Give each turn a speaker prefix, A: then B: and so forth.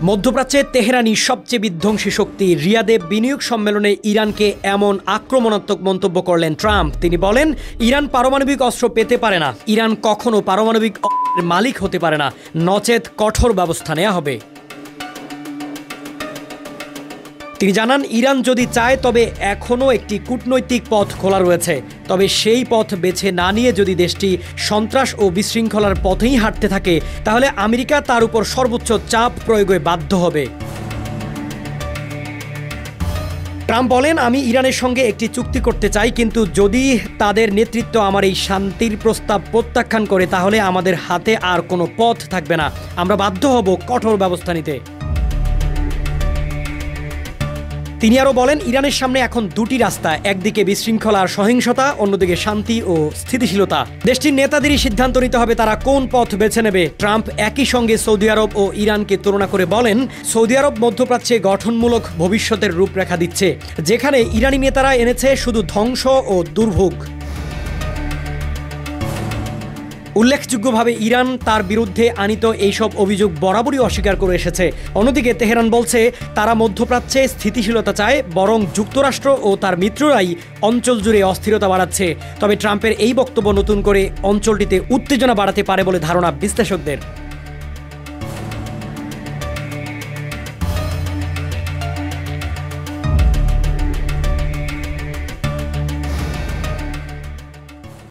A: মধ্যপ্রাচ্যে তেহরানি সবচেয়ে বিধ্বংসী শক্তি রিয়াদে বিনিয়োগ সম্মেলনে ইরানকে এমন আক্রমণাত্মক মন্তব্য করলেন ট্রাম্প। তিনি বলেন, ইরান পারমাণবিক অস্ত্র পেতে পারে না, ইরান কখনো পারমাণবিক অস্ত্রের মালিক হতে পারে না, নচেত কঠোর ব্যবস্থা নেওয়া হবে। তিনি জানান, ইরান যদি চায় তবে এখনও একটি কূটনৈতিক পথ খোলা রয়েছে, তবে সেই পথ বেছে না নিয়ে যদি দেশটি সন্ত্রাস ও বিশৃঙ্খলার পথেই হাঁটতে থাকে তাহলে আমেরিকা তার উপর সর্বোচ্চ চাপ প্রয়োগে বাধ্য হবে। ট্রাম্প বলেন, আমি ইরানের সঙ্গে একটি চুক্তি করতে চাই, কিন্তু যদি তাদের নেতৃত্ব আমার এই শান্তির প্রস্তাব প্রত্যাখ্যান করে তাহলে আমাদের হাতে আর কোনো পথ থাকবে না, আমরা বাধ্য হব কঠোর ব্যবস্থা নিতে। তিনি আরও বলেন, ইরানের সামনে এখন দুটি রাস্তা, একদিকে বিশৃঙ্খলা আর সহিংসতা, অন্যদিকে শান্তি ও স্থিতিশীলতা। দেশটির নেতাদেরই সিদ্ধান্ত নিতে হবে তারা কোন পথ বেছে নেবে। ট্রাম্প একই সঙ্গে সৌদি আরব ও ইরানকে তুলনা করে বলেন, সৌদি আরব মধ্যপ্রাচ্যে গঠনমূলক ভবিষ্যতের রূপরেখা দিচ্ছে, যেখানে ইরানি নেতারা এনেছে শুধু ধ্বংস ও দুর্ভোগ। উল্লেখযোগ্যভাবে ইরান তার বিরুদ্ধে আনিত এইসব অভিযোগ বরাবরই অস্বীকার করে এসেছে। অন্যদিকে তেহরান বলছে তারা মধ্যপ্রাচ্যে স্থিতিশীলতা চায়, বরং যুক্তরাষ্ট্র ও তার মিত্ররাই অঞ্চল জুড়ে অস্থিরতা বাড়াচ্ছে। তবে ট্রাম্পের এই বক্তব্য নতুন করে অঞ্চলটিতে উত্তেজনা বাড়াতে পারে বলে ধারণা বিশ্লেষকদের।